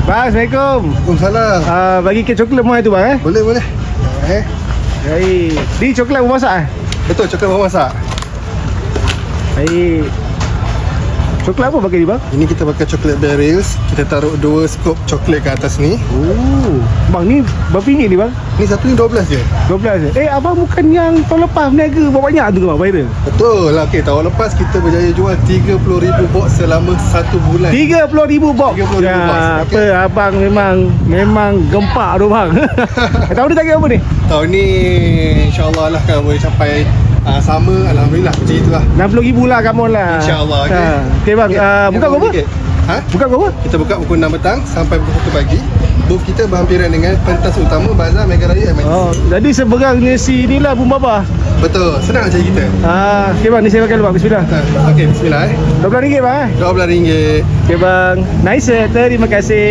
Bang, Assalamualaikum. Waalaikumsalam. Bagi kek coklat muai tu bang Boleh. Baik. Ni coklat memasak Betul, coklat bawa masak. Baik. Coklat apa pakai ni bang? Ini kita pakai coklat barrels. Kita taruh 2 skop coklat ke atas ni. Oh. Bang ni berapa ringgit ni bang? Ni satu ni 12 je. 12 je. Abang bukan yang tahun lepas berniaga buat banyak tu ke bang viral? Betul lah. Okay, tahun lepas kita berjaya jual 30,000 box selama 1 bulan. 30,000 box. 30,000 box. Apa abang memang gempak tu bang. Tahun ni target apa ni? Tahun ni insyaAllah lah kan boleh capai sama. Alhamdulillah macam itulah. 60,000 lah, come on lah. InsyaAllah. Okay, Okay bang, buka pukul apa? Buka pukul apa? Kita buka pukul 6 petang sampai pukul 1 pagi. Booth kita berhampiran dengan pentas utama Bazar Mega Raya MIDC. Oh, jadi seberang ni si inilah Bumbaba. Betul, senang cari kita. Okay bang, ni saya makan dulu bang. Bismillah. Okey, bismillah RM12 bang RM12. Okay bang, nice, terima kasih.